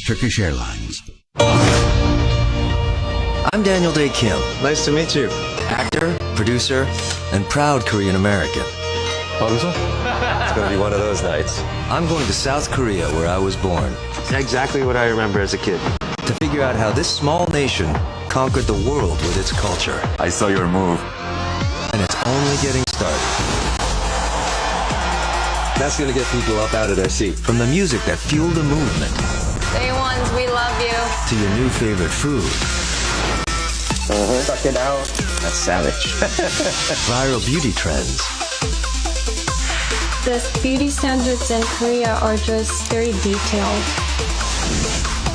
Turkish Airlines. I'm Daniel Dae Kim. Nice to meet you. Actor, producer, and proud Korean American. It's going to be one of those nights. I'm going to South Korea, where I was born, It's exactly what I remember as a kid. to figure out how this small nation conquered the world with its culture. I saw your move. And it's only getting started. That's going to get people up out of their seat. From the music that fueled a movement Day ones, we love you. to your new favorite food, Suck it out. That's savage. viral beauty trends, The beauty standards in Korea are just very detailed.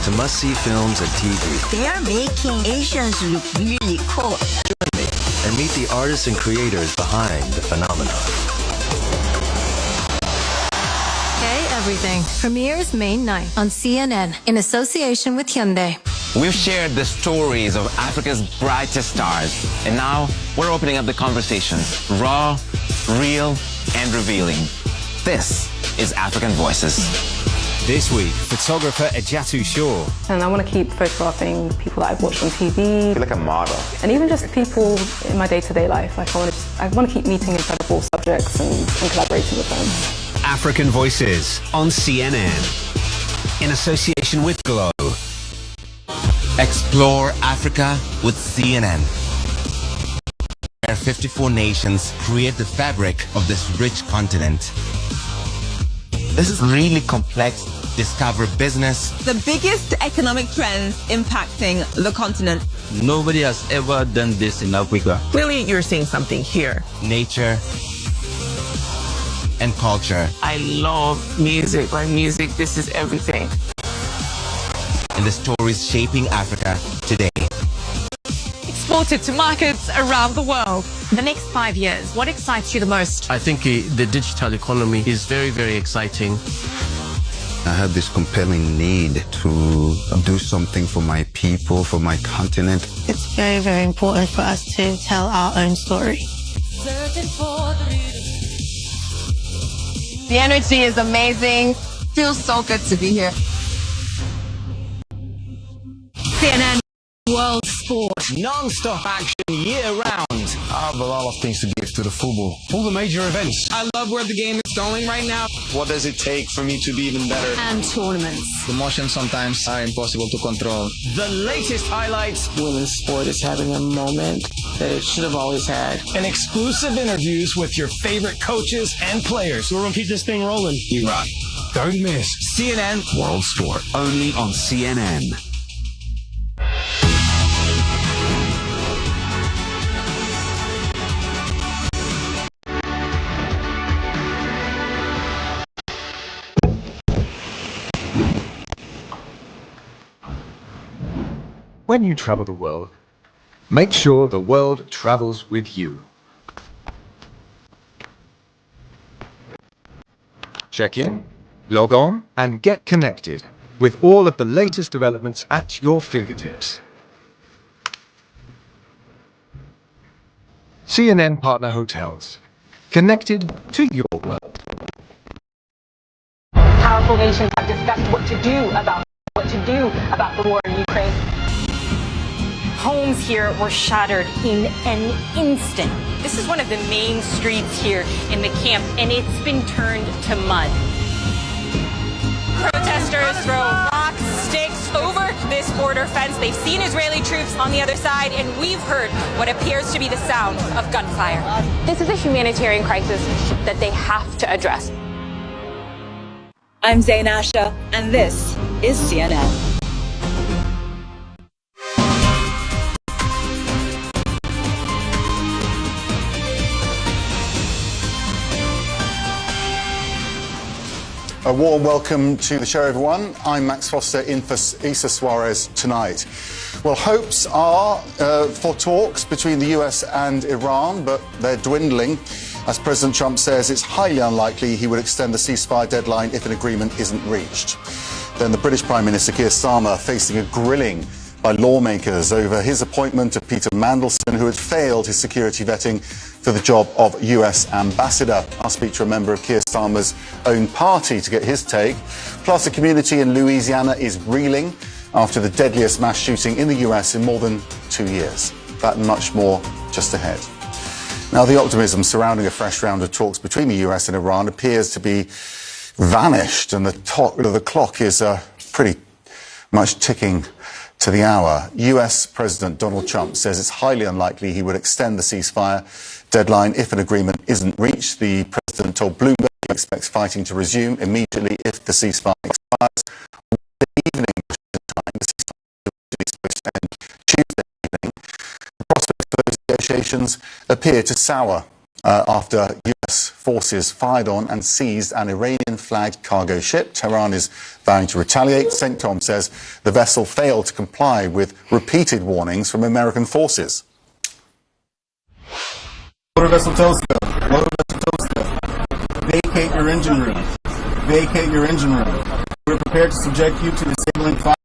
to must-see films and TV, They are making Asians look really cool. and meet the artists and creators behind the phenomenon. Hey Everything premieres May 9th on CNN in association with Hyundai. We've shared the stories of Africa's brightest stars, and now we're opening up the conversation. Raw, real, and revealing. This is African Voices. This week, photographer Ejatu Shaw. And I want to keep photographing people that I've watched on TV. Like a model. And even just people in my day-to-day life. Like I want to keep meeting incredible subjects and collaborating with them. African Voices on CNN in association with Glow. Explore Africa with CNN, where 54 nations create the fabric of this rich continent. This is really complex. Discover business. The biggest economic trends impacting the continent. Nobody has ever done this in Africa. Clearly, you're seeing something here. Nature and culture. I love music. Like music, this is everything. And the stories shaping Africa today. Exported to markets around the world. The next 5 years, what excites you the most? I think the digital economy is very, very exciting. I had this compelling need to do something for my people, for my continent. It's very, very important for us to tell our own story. The energy is amazing. Feels so good to be here. CNN World Sport. Non-stop action year-round. I have a lot of things to give to the football. All the major events. I love where the game is going right now. What does it take for me to be even better? And tournaments. Emotions sometimes are impossible to control. The latest highlights. Women's sport is having a moment that it should have always had. And exclusive interviews with your favorite coaches and players. We're going to keep this thing rolling. You're right. Don't miss CNN World Sport. Only on CNN. When you travel the world, make sure the world travels with you. Check in, log on, and get connected with all of the latest developments at your fingertips. CNN Partner Hotels, connected to your world. Powerful nations have discussed what to do about the war in Ukraine. Homes here were shattered in an instant. This is one of the main streets here in the camp, and it's been turned to mud. Protesters throw rocks, sticks over this border fence. They've seen Israeli troops on the other side, and we've heard what appears to be the sound of gunfire. This is a humanitarian crisis that they have to address. I'm Zain Asha, and this is CNN. A warm welcome to the show, everyone. I'm Max Foster in for Issa Soares Tonight. Well, hopes are for talks between the US and Iran, but they're dwindling. As President Trump says, it's highly unlikely he would extend the ceasefire deadline if an agreement isn't reached. Then the British Prime Minister Keir Starmer facing a grilling by lawmakers over his appointment of Peter Mandelson, who had failed his security vetting for the job of US ambassador. I'll speak to a member of Keir Starmer's own party to get his take. Plus, the community in Louisiana is reeling after the deadliest mass shooting in the US in more than 2 years. That and much more just ahead. Now, the optimism surrounding a fresh round of talks between the US and Iran appears to be vanished, and the clock is pretty much ticking to the hour. US President Donald Trump says it's highly unlikely he would extend the ceasefire deadline if an agreement isn't reached. The president told Bloomberg he expects fighting to resume immediately if the ceasefire expires. The evening time, the ceasefire is supposed to end Tuesday evening. The prospects for those negotiations appear to sour after US forces fired on and seized an Iranian-flagged cargo ship. Tehran is vowing to retaliate. CENTCOM says the vessel failed to comply with repeated warnings from American forces. Motor vessel Tosca. Motor vessel Tosca. Vacate your engine room. Vacate your engine room. We're prepared to subject you to disabling fire.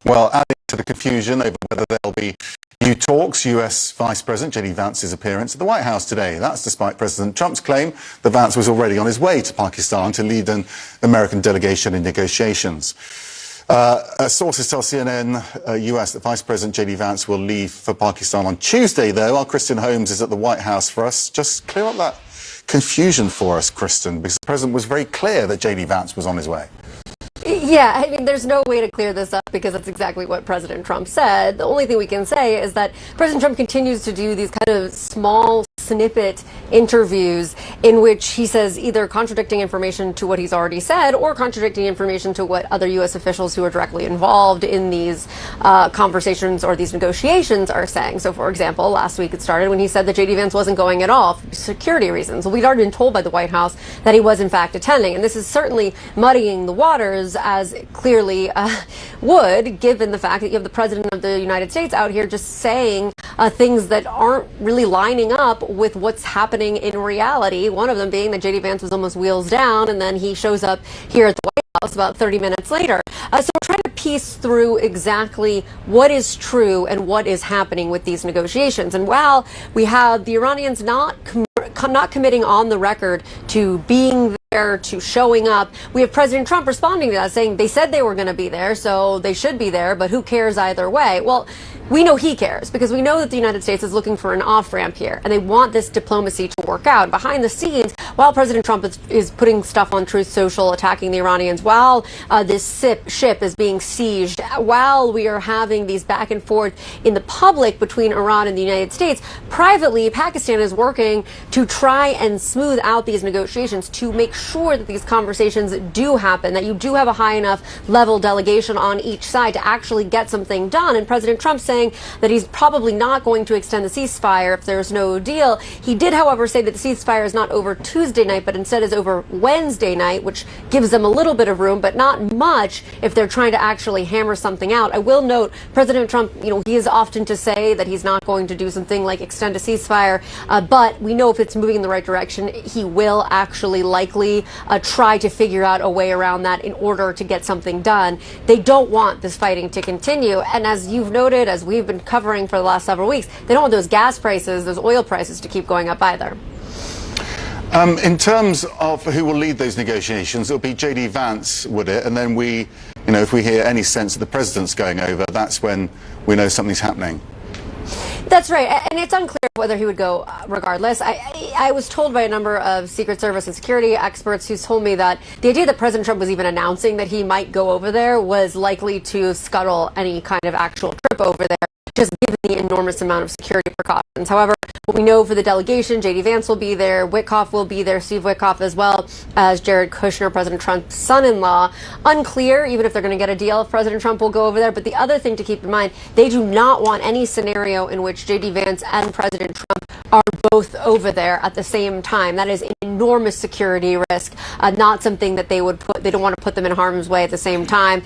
Well, adding to the confusion over whether there'll be new talks, US Vice President J.D. Vance's appearance at the White House today. That's despite President Trump's claim that Vance was already on his way to Pakistan to lead an American delegation in negotiations. Sources tell CNN US that Vice President J.D. Vance will leave for Pakistan on Tuesday, though. Our Kristen Holmes is at the White House for us. Just clear up that confusion for us, Kristen, because the President was very clear that J.D. Vance was on his way. Yeah, I mean, there's no way to clear this up because that's exactly what President Trump said. The only thing we can say is that President Trump continues to do these kind of small snippet interviews in which he says either contradicting information to what he's already said or contradicting information to what other U.S. officials who are directly involved in these conversations or these negotiations are saying. So, for example, last week it started when he said that J.D. Vance wasn't going at all for security reasons. Well, we'd already been told by the White House that he was in fact attending, and this is certainly muddying the waters, as it clearly would, given the fact that you have the President of the United States out here just saying things that aren't really lining up with what's happening in reality. One of them being that J.D. Vance was almost wheels down, and then he shows up here at the White House about 30 minutes later. So we're trying to piece through exactly what is true and what is happening with these negotiations. And while we have the Iranians not committing on the record to being there, to showing up, we have President Trump responding to that, saying they said they were going to be there, so they should be there, but who cares either way? Well, we know he cares because we know that the United States is looking for an off-ramp here, and they want this diplomacy to work out. Behind the scenes, while President Trump is putting stuff on Truth Social, attacking the Iranians, while this ship is being sieged, while we are having these back and forth in the public between Iran and the United States, privately, Pakistan is working to try and smooth out these negotiations to make sure that these conversations do happen, that you do have a high enough level delegation on each side to actually get something done. And President Trump saying that he's probably not going to extend the ceasefire if there's no deal. He did, however, say that the ceasefire is not over Tuesday night, but instead is over Wednesday night, which gives them a little bit of room, but not much if they're trying to actually hammer something out. I will note, President Trump, he is often to say that he's not going to do something like extend a ceasefire, but we know if it's moving in the right direction, he will actually likely try to figure out a way around that in order to get something done. They don't want this fighting to continue, and as you've noted, as we've been covering for the last several weeks, they don't want those gas prices, those oil prices to keep going up either. In terms of who will lead those negotiations, it'll be J.D. Vance, would it? And then if we hear any sense that the president's going over, that's when we know something's happening. That's right, and it's unclear whether he would go regardless. I was told by a number of Secret Service and security experts who told me that the idea that President Trump was even announcing that he might go over there was likely to scuttle any kind of actual trip over there, just given the enormous amount of security precautions. However, what we know for the delegation, J.D. Vance will be there, Witkoff will be there, Steve Witkoff, as well as Jared Kushner, President Trump's son-in-law. Unclear, even if they're going to get a deal, if President Trump will go over there. But the other thing to keep in mind, they do not want any scenario in which J.D. Vance and President Trump are both over there at the same time. That is an enormous security risk, not something that they don't want to put them in harm's way at the same time,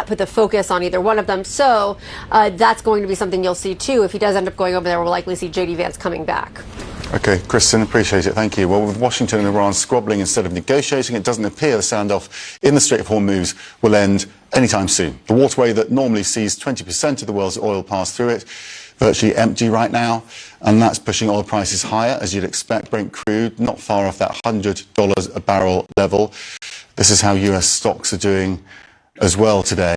put the focus on either one of them. So that's going to be something you'll see too. If he does end up going over there, we'll likely see J.D. Vance coming back. Okay, Kristen, appreciate it. Thank you. Well, with Washington and Iran squabbling instead of negotiating, it doesn't appear the standoff in the Strait of Hormuz will end anytime soon. The waterway that normally sees 20% of the world's oil pass through it, virtually empty right now, and that's pushing oil prices higher, as you'd expect. Brent crude not far off that $100 a barrel level. This is how US stocks are doing as well today.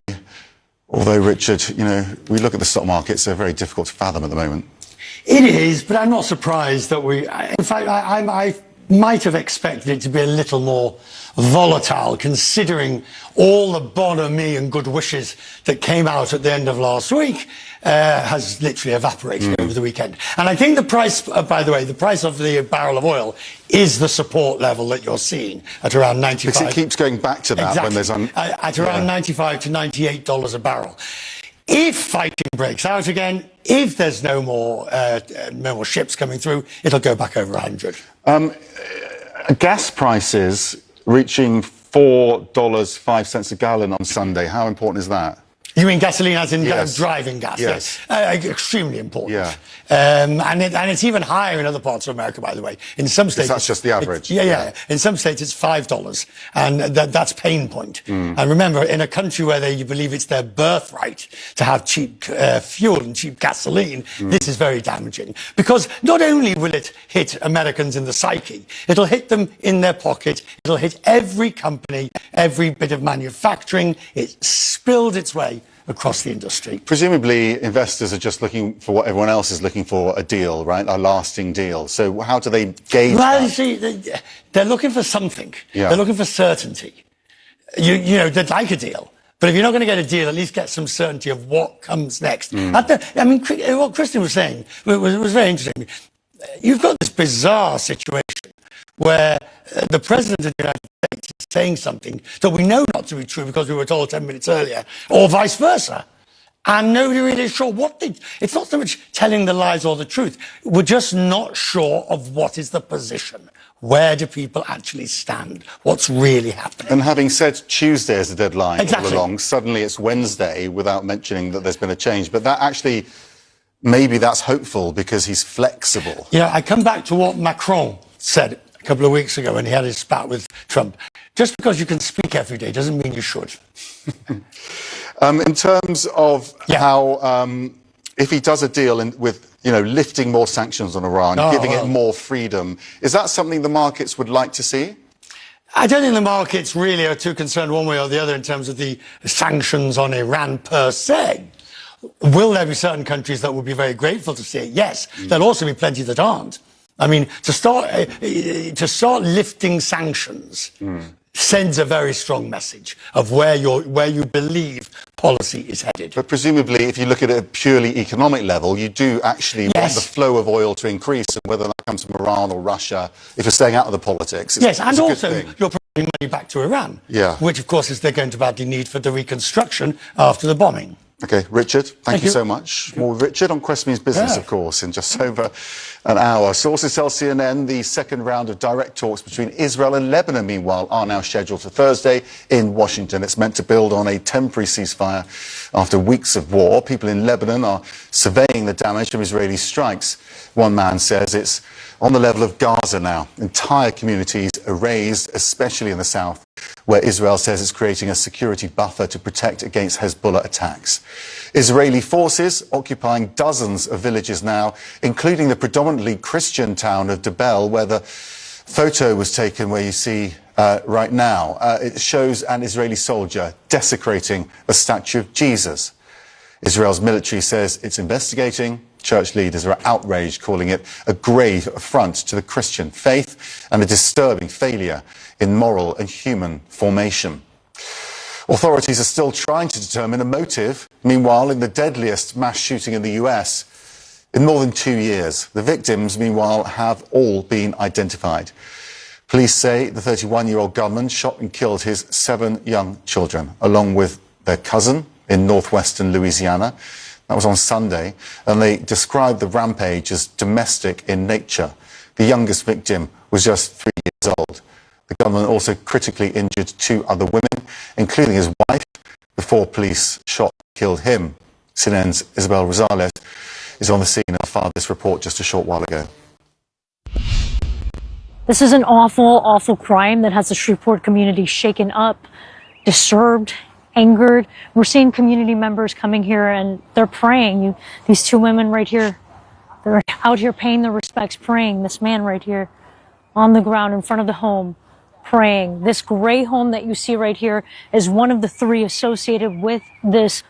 Although, Richard, you know, we look at the stock markets, they're very difficult to fathom at the moment. It is, but I'm not surprised that in fact, I might have expected it to be a little more volatile, considering all the bonhomie and good wishes that came out at the end of last week has literally evaporated over the weekend. And I think the price, by the way, the price of the barrel of oil is the support level that you're seeing at around 95. Because it keeps going back to that when there's at around $95 to $98 a barrel. If fighting breaks out again, if there's no more ships coming through, it'll go back over 100. Gas prices reaching $4.05 a gallon on Sunday. How important is that? You mean gasoline as in Yes. driving gas? Yes. Extremely important. Yeah. And it's even higher in other parts of America, by the way. In some states... That's just the average. Yeah. In some states, it's $5. And that's pain point. And remember, in a country where you believe it's their birthright to have cheap fuel and cheap gasoline, this is very damaging. Because not only will it hit Americans in the psyche, it'll hit them in their pocket, it'll hit every company, every bit of manufacturing. It spilled its way across the industry. Presumably, investors are just looking for what everyone else is looking for, a deal, right? A lasting deal. So how do they gauge Well, that? you see, they're looking for something. Yeah. They're looking for certainty. You know, they'd like a deal. But if you're not going to get a deal, at least get some certainty of what comes next. What Kristen was saying was very interesting. You've got this bizarre situation where the President of the United States is saying something that we know not to be true because we were told 10 minutes earlier, or vice versa. And nobody really is sure it's not so much telling the lies or the truth. We're just not sure of what is the position. Where do people actually stand? What's really happening? And having said Tuesday as the deadline Exactly. all along, suddenly it's Wednesday without mentioning that there's been a change. But that actually, maybe that's hopeful because he's flexible. Yeah, I come back to what Macron said a couple of weeks ago when he had his spat with Trump. Just because you can speak every day doesn't mean you should. In terms of how, if he does a deal with, lifting more sanctions on Iran, giving it more freedom, is that something the markets would like to see? I don't think the markets really are too concerned one way or the other in terms of the sanctions on Iran per se. Will there be certain countries that would be very grateful to see it? Yes. There'll also be plenty that aren't. I mean, to start lifting sanctions sends a very strong message of where you believe policy is headed. But presumably, if you look at it at a purely economic level, you do actually want the flow of oil to increase, and whether that comes from Iran or Russia, if you're staying out of the politics, it's and a good also thing. you're providing money back to Iran, Yeah. which of course is they're going to badly need for the reconstruction after the bombing. Okay, Richard, thank you so much. More with Richard on Quest Means Business, of course, in just over an hour. Sources tell CNN the second round of direct talks between Israel and Lebanon, meanwhile, are now scheduled for Thursday in Washington. It's meant to build on a temporary ceasefire after weeks of war. People in Lebanon are surveying the damage from Israeli strikes. One man says it's on the level of Gaza now. Entire communities are razed, especially in the south, where Israel says it's creating a security buffer to protect against Hezbollah attacks. Israeli forces occupying dozens of villages now, including the predominantly Christian town of Debel, where the photo was taken where you see right now. It shows an Israeli soldier desecrating a statue of Jesus. Israel's military says it's investigating. Church leaders are outraged, calling it a grave affront to the Christian faith and a disturbing failure in moral and human formation. Authorities are still trying to determine a motive. Meanwhile, in the deadliest mass shooting in the US in more than 2 years, the victims, meanwhile, have all been identified. Police say the 31-year-old gunman shot and killed his 7 young children, along with their cousin in northwestern Louisiana. That was on Sunday, and they described the rampage as domestic in nature. The youngest victim was just 3 years old. The gunman also critically injured 2 other women, including his wife, before police shot and killed him. CNN's Isabel Rosales is on the scene and filed this report just a short while ago. This is an awful, awful crime that has the Shreveport community shaken up, disturbed, angered. We're seeing community members coming here and they're praying. These 2 women right here, they're out here paying their respects, praying. This man right here on the ground in front of the home, praying. This gray home that you see right here is one of the 3 associated with this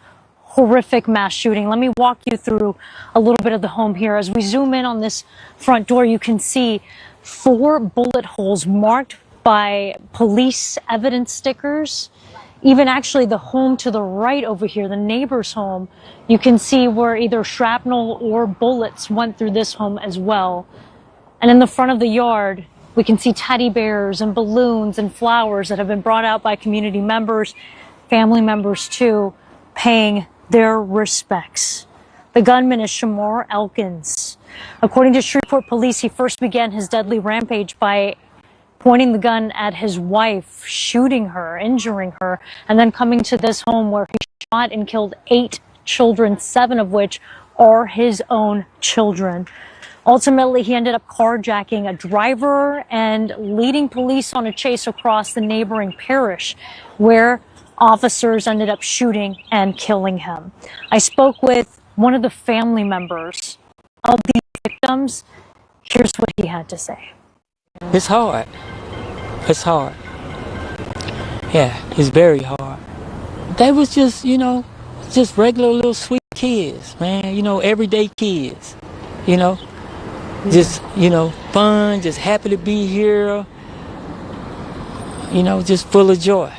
horrific mass shooting. Let me walk you through a little bit of the home here. As we zoom in on this front door, you can see 4 bullet holes marked by police evidence stickers. Even actually the home to the right over here, the neighbor's home, you can see where either shrapnel or bullets went through this home as well. And in the front of the yard, we can see teddy bears and balloons and flowers that have been brought out by community members, family members too, paying their respects. The gunman is Shamar Elkins. According to Shreveport police, he first began his deadly rampage by pointing the gun at his wife, shooting her, injuring her, and then coming to this home where he shot and killed 8 children, 7 of which are his own children. Ultimately, he ended up carjacking a driver and leading police on a chase across the neighboring parish, where officers ended up shooting and killing him. I spoke with one of the family members of these victims. Here's what he had to say. It's hard. It's hard. Yeah, it's very hard. They was just, just regular little sweet kids, man. Everyday kids, just, fun, just happy to be here, just full of joy.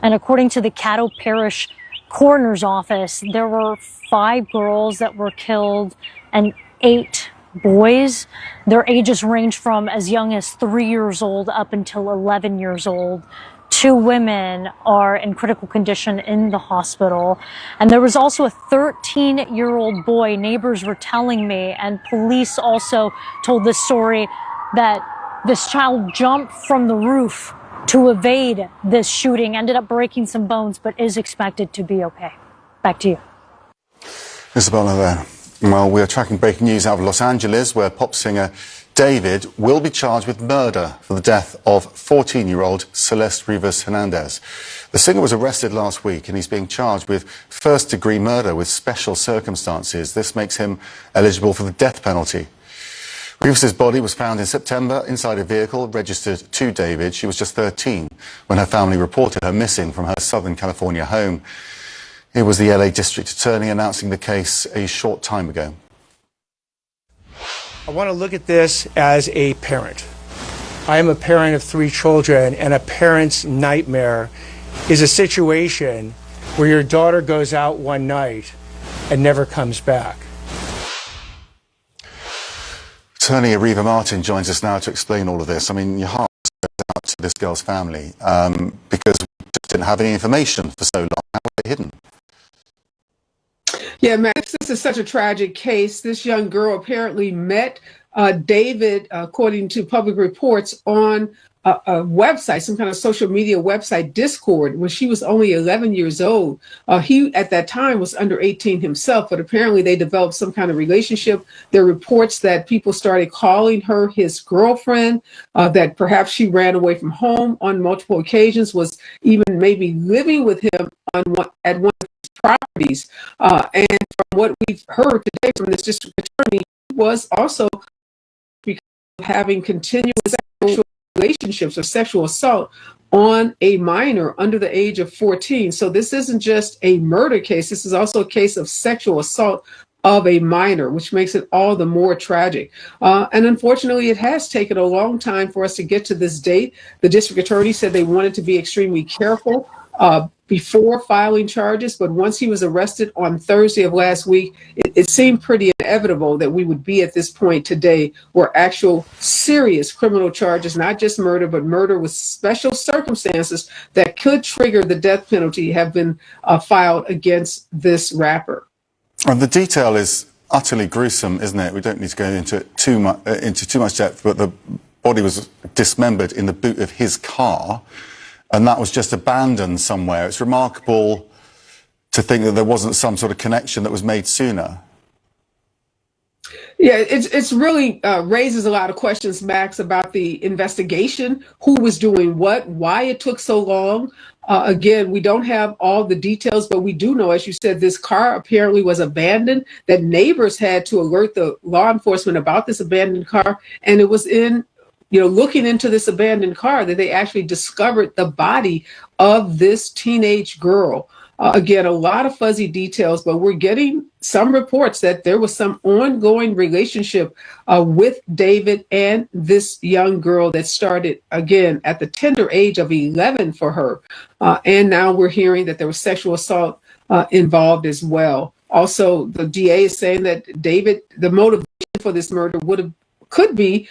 And according to the Caddo Parish Coroner's Office, there were 5 girls that were killed and 8 boys. Their ages range from as young as 3 years old up until 11 years old. 2 women are in critical condition in the hospital. And there was also a 13-year-old boy, neighbors were telling me, and police also told this story, that this child jumped from the roof to evade this shooting, ended up breaking some bones, but is expected to be okay. Back to you. Isabella there. Well, we are tracking breaking news out of Los Angeles, where pop singer David will be charged with murder for the death of 14-year-old Celeste Rivas Hernandez. The singer was arrested last week and he's being charged with first-degree murder with special circumstances. This makes him eligible for the death penalty. Rivas' body was found in September inside a vehicle registered to David. She was just 13 when her family reported her missing from her Southern California home. It was the LA District Attorney announcing the case a short time ago. I want to look at this as a parent. I am a parent of 3 children, and a parent's nightmare is a situation where your daughter goes out one night and never comes back. Attorney Ariva Martin joins us now to explain all of this. I mean, your heart goes out to this girl's family because we just didn't have any information for so long. How were they hidden? Yeah, Max, this is such a tragic case. This young girl apparently met David, according to public reports, on a website, some kind of social media website, Discord, when she was only 11 years old. He, at that time, was under 18 himself, but apparently they developed some kind of relationship. There are reports that people started calling her his girlfriend, that perhaps she ran away from home on multiple occasions, was even maybe living with him at one of his properties. And from what we've heard today from this district attorney, he was also having continuous sexual relationships or sexual assault on a minor under the age of 14. So this isn't just a murder case. This is also a case of sexual assault of a minor, which makes it all the more tragic. And unfortunately, it has taken a long time for us to get to this date. The district attorney said they wanted to be extremely careful before filing charges, but once he was arrested on Thursday of last week, it seemed pretty inevitable that we would be at this point today where actual serious criminal charges, not just murder, but murder with special circumstances that could trigger the death penalty, have been filed against this rapper. And the detail is utterly gruesome, isn't it? We don't need to go into too much depth, but the body was dismembered in the boot of his car, and that was just abandoned somewhere. It's remarkable to think that there wasn't some sort of connection that was made sooner. Yeah, it's really raises a lot of questions, Max, about the investigation, who was doing what, why it took so long. Again, we don't have all the details, but we do know, as you said, this car apparently was abandoned, that neighbors had to alert the law enforcement about this abandoned car. And it was in, looking into this abandoned car that they actually discovered the body of this teenage girl. Again, a lot of fuzzy details, but we're getting some reports that there was some ongoing relationship with David and this young girl that started, again, at the tender age of 11 for her. And now we're hearing that there was sexual assault involved as well. Also, the DA is saying that David, the motivation for this murder could be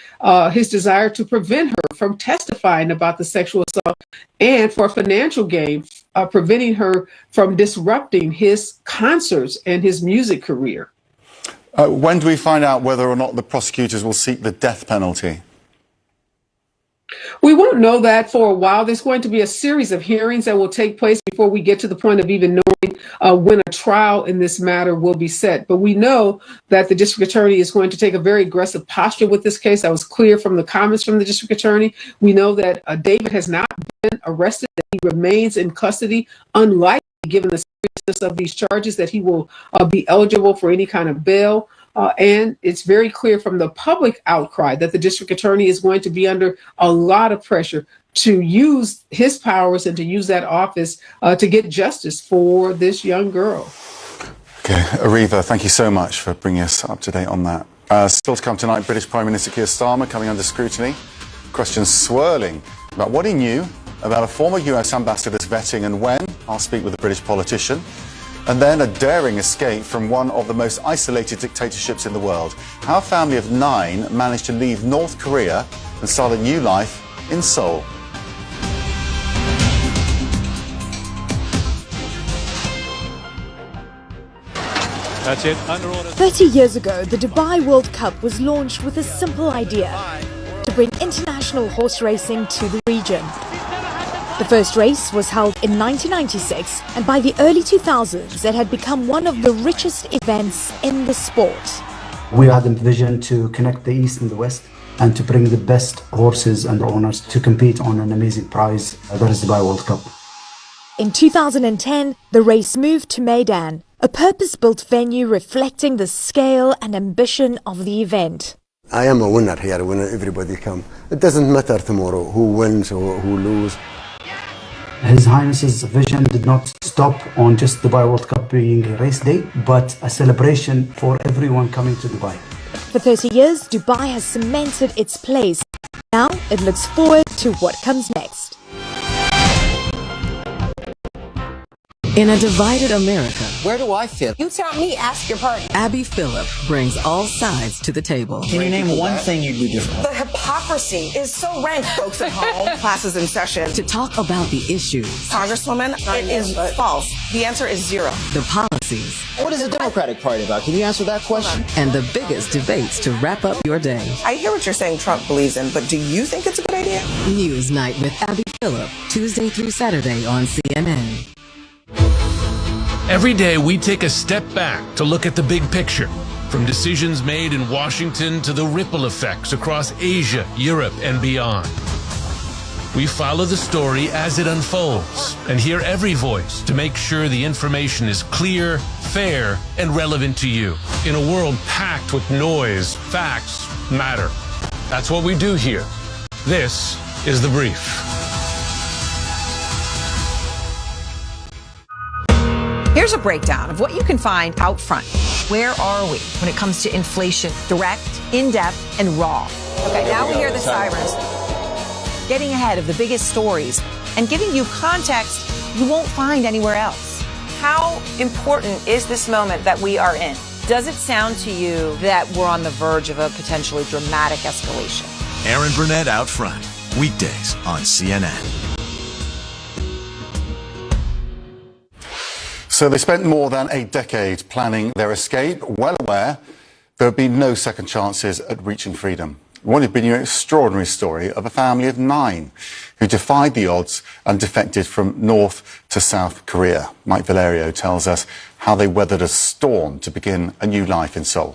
his desire to prevent her from testifying about the sexual assault and for financial gain, preventing her from disrupting his concerts and his music career. When do we find out whether or not the prosecutors will seek the death penalty? We won't know that for a while. There's going to be a series of hearings that will take place before we get to the point of even knowing when a trial in this matter will be set. But we know that the district attorney is going to take a very aggressive posture with this case. That was clear from the comments from the district attorney. We know that David has not been arrested, that he remains in custody, unlikely, given the seriousness of these charges, that he will be eligible for any kind of bail. And it's very clear from the public outcry that the district attorney is going to be under a lot of pressure to use his powers and to use that office to get justice for this young girl. Okay, Ariva, thank you so much for bringing us up to date on that. Still to come tonight, British Prime Minister Keir Starmer coming under scrutiny. Questions swirling about what he knew about a former US ambassador's vetting and when. I'll speak with a British politician. And then a daring escape from one of the most isolated dictatorships in the world. How a family of 9 managed to leave North Korea and start a new life in Seoul. That's it. 30 years ago, the Dubai World Cup was launched with a simple idea: to bring international horse racing to the region. The first race was held in 1996, and by the early 2000s, it had become one of the richest events in the sport. We had a vision to connect the East and the West and to bring the best horses and owners to compete on an amazing prize, that is the Dubai World Cup. In 2010, the race moved to Meydan, a purpose-built venue reflecting the scale and ambition of the event. I am a winner here when everybody come. It doesn't matter tomorrow who wins or who loses. His Highness's vision did not stop on just Dubai World Cup being a race day, but a celebration for everyone coming to Dubai. For 30 years, Dubai has cemented its place. Now it looks forward to what comes next. In a divided America, where do I fit? You tell me, ask your partner. Abby Phillip brings all sides to the table. Can you name one thing you'd do different? The hypocrisy is so rank, folks at home. Classes in session. To talk about the issues. Congresswoman, it is false. The answer is 0. The policies. What is the Democratic Party about? Can you answer that question? And the biggest debates to wrap up your day. I hear what you're saying Trump believes in, but do you think it's a good idea? News Night with Abby Phillip, Tuesday through Saturday on CNN. Every day we take a step back to look at the big picture, from decisions made in Washington to the ripple effects across Asia, Europe, and beyond. We follow the story as it unfolds and hear every voice to make sure the information is clear, fair, and relevant to you. In a world packed with noise, facts matter. That's what we do here. This is The Brief. Here's a breakdown of what you can find out front. Where are we when it comes to inflation? Direct, in-depth, and raw. Okay, now we hear the sirens. Getting ahead of the biggest stories and giving you context you won't find anywhere else. How important is this moment that we are in? Does it sound to you that we're on the verge of a potentially dramatic escalation? Aaron Burnett out front, weekdays on CNN. So they spent more than a decade planning their escape, well aware there would be no second chances at reaching freedom. We want to bring you an extraordinary story of a family of 9 who defied the odds and defected from North to South Korea. Mike Valerio tells us how they weathered a storm to begin a new life in Seoul.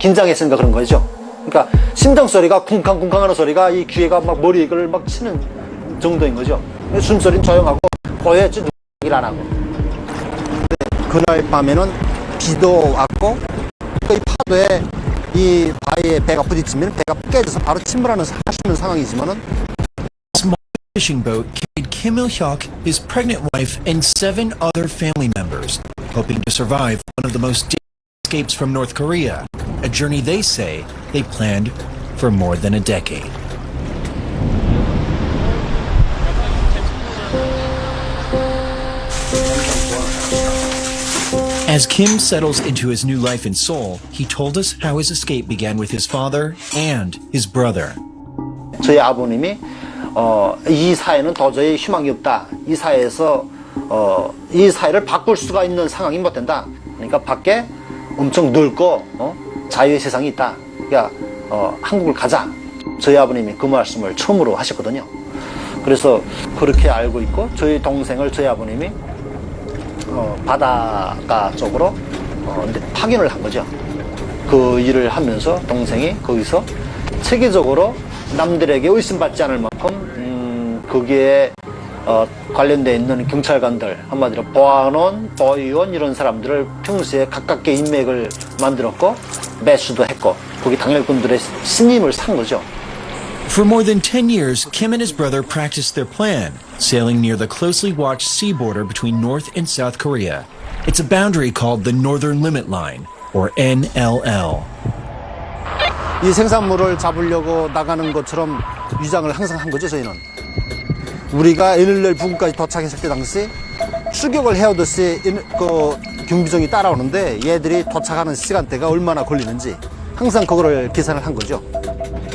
긴장했으니까 그런 거죠. 그러니까 심장 소리가 쿵쾅쿵쾅하는 소리가 이 귀에가 막 머리를 막 치는 정도인 거죠. 숨소리는 조용하고 고요했지 누가 얘기를 안 하고. 그날 밤에는 비도 왔고 이 파도에 이 바위에 배가 부딪히면 배가 깨져서 바로 침몰하는 하시는 상황이지만은. Small fishing boat carried Kim Il-hyuk, his pregnant wife, and 7 other family members, hoping to survive one of the most dangerous escapes from North Korea, a journey they say they planned for more than a decade. As Kim settles into his new life in Seoul, he told us how his escape began with his father and his brother. 저희 아버님이 이 사회는 도저히 희망이 없다. 이 사회에서 이 사회를 바꿀 수가 있는 상황이 못 된다. 그러니까 밖에 엄청 넓고 자유의 세상이 있다. 그러니까 한국을 가자. 저희 아버님이 그 말씀을 처음으로 하셨거든요. 그래서 그렇게 알고 있고 저희 동생을 저희 아버님이 바닷가 쪽으로 파견을 한 거죠. 그 일을 하면서 동생이 거기서 체계적으로 남들에게 의심받지 않을 만큼 거기에 관련되어 있는 경찰관들, 한마디로 보안원, 보위원 이런 사람들을 평소에 가깝게 인맥을 만들었고 매수도 했고 거기 당일꾼들의 신임을 산 거죠. For more than 10 years, Kim and his brother practiced their plan, sailing near the closely watched sea border between North and South Korea. It's a boundary called the Northern Limit Line, or NLL. 이 생산물을 잡으려고 나가는 것처럼 위장을 항상 한 거죠, 저희는. 우리가 NLL 부근까지 도착했을 때 당시 출격을 해오듯이 그 경비정이 따라오는데 얘들이 도착하는 시간대가 얼마나 걸리는지 항상 그거를 계산을 한 거죠.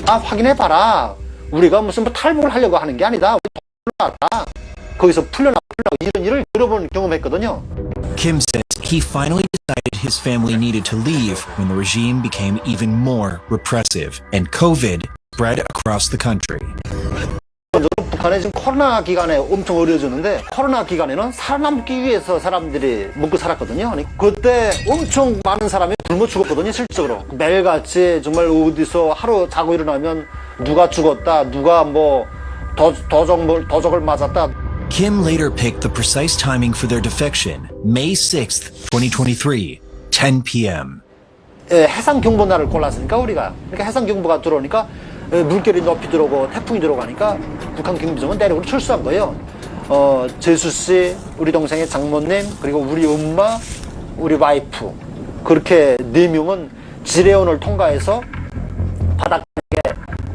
확인해봐라. 우리가 무슨 탈북을 하려고 하는 게 아니다. 우리 풀려나라. 거기서 풀려나고 이런 일을 여러 번 경험했거든요. Kim says he finally decided his family needed to leave when the regime became even more repressive and COVID spread across the country. 북한에 지금 코로나 기간에 엄청 어려워졌는데 코로나 기간에는 살아남기 위해서 사람들이 먹고 살았거든요. 그때 엄청 많은 사람이 굶어 죽었거든요, 실질적으로. 매일같이 정말 어디서 하루 자고 일어나면 누가 죽었다, 누가 뭐 도적을 맞았다. Kim later picked the precise timing for their defection, May 6th, 2023, 10 p.m. 해상 경보날을 골랐으니까 우리가. 그러니까 해상 경보가 들어오니까 물결이 높이 들어오고 태풍이 들어가니까 북한 경비정은 내륙으로 철수한 거예요. 재수 씨, 우리 동생의 장모님, 그리고 우리 엄마, 우리 와이프 그렇게 4명은 지뢰온을 통과해서 바닷가에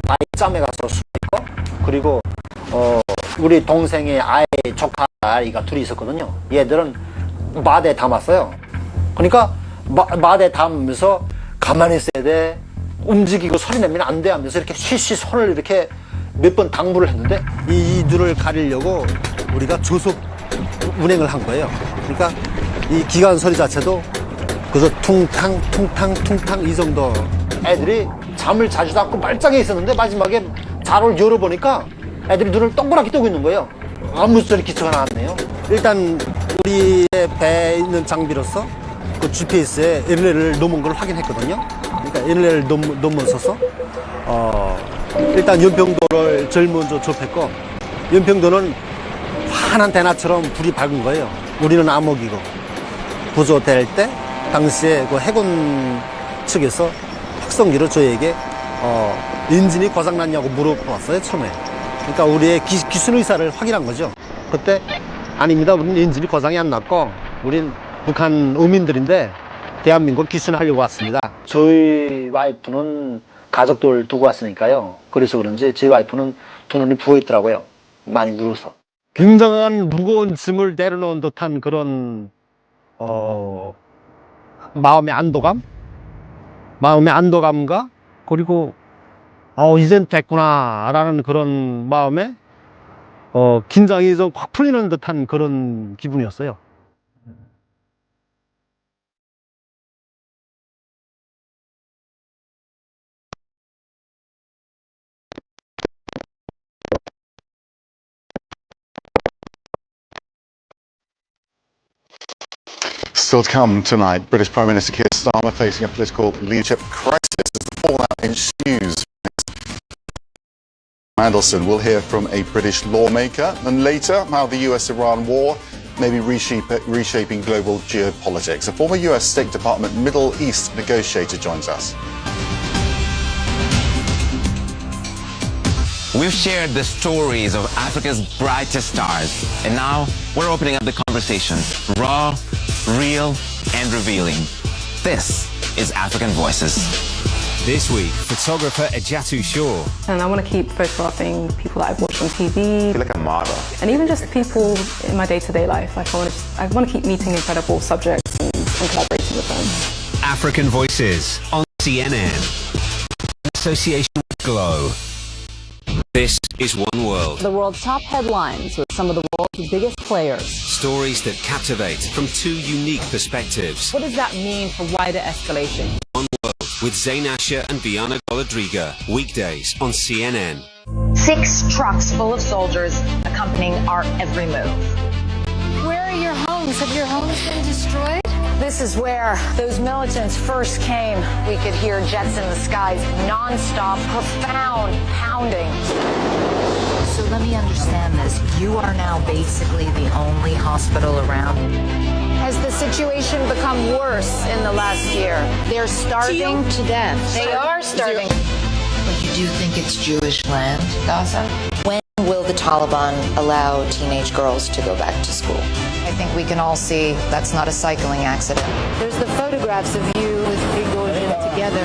바위짬에 가서 숨어있고 그리고 우리 동생의 아이 조카 아이가 둘이 있었거든요. 얘들은 마대에 담았어요. 그러니까 마대에 담으면서 가만히 있어야 돼. 움직이고 소리 내면 안 돼 하면서 이렇게 쉬쉬 손을 이렇게 몇 번 당부를 했는데 이 눈을 가리려고 우리가 조속 운행을 한 거예요. 그러니까 이 기관 소리 자체도 그래서 퉁탕 퉁탕 퉁탕 이 정도. 애들이 잠을 자주도 않고 말짱해 있었는데 마지막에 자를 열어보니까 애들이 눈을 동그랗게 뜨고 있는 거예요. 아무 소리 기초가 나왔네요. 일단 우리의 배에 있는 장비로서 그 GPS에 NLL을 넘은 걸 확인했거든요. 그러니까 NLL을 넘어서서 일단 연평도를 제일 먼저 접했고 연평도는 환한 대낮처럼 불이 밝은 거예요. 우리는 암흑이고 구조될 때 당시에 그 해군 측에서 확성기로 저희에게 엔진이 고장났냐고 물어봤어요, 처음에. 그러니까 우리의 기순 의사를 확인한 거죠. 그때 아닙니다. 우리는 엔진이 고장이 안 났고 우린 북한 어민들인데 대한민국 기순하려고 왔습니다. 저희 와이프는 가족들 두고 왔으니까요. 그래서 그런지 제 와이프는 두 눈이 부어있더라고요. 많이 울어서. 굉장한 무거운 짐을 내려놓은 듯한 그런 마음의 안도감과 그리고 이젠 됐구나 라는 그런 마음에 긴장이 좀 확 풀리는 듯한 그런 기분이었어요. Still to come tonight, British Prime Minister Keir Starmer facing a political leadership crisis as the fallout ensues. Mandelson will hear from a British lawmaker, and later how the US-Iran war may be reshaping global geopolitics. A former US State Department Middle East negotiator joins us. We've shared the stories of Africa's brightest stars, and now we're opening up the conversation, raw, real, and revealing. This is African Voices. This week, photographer Ejatu Shaw. And I want to keep photographing people that I've watched on TV. I feel like a model. And even just people in my day-to-day life. Like I want to keep meeting incredible subjects and collaborating with them. African Voices on CNN. In association with Glow. This is One World. The world's top headlines with some of the world's biggest players. Stories that captivate from two unique perspectives. What does that mean for wider escalation? One World with Zain Asher and Biana Goladriga. Weekdays on CNN. 6 trucks full of soldiers accompanying our every move. Where are your homes? Have your homes been destroyed? This is where those militants first came. We could hear jets in the skies, non-stop, profound pounding. So let me understand this. You are now basically the only hospital around. Has the situation become worse in the last year? They're starving to death. They are starving. But you do think it's Jewish land? Gaza? When will the Taliban allow teenage girls to go back to school? I think we can all see that's not a cycling accident. There's the photographs of you with Prigozhin together.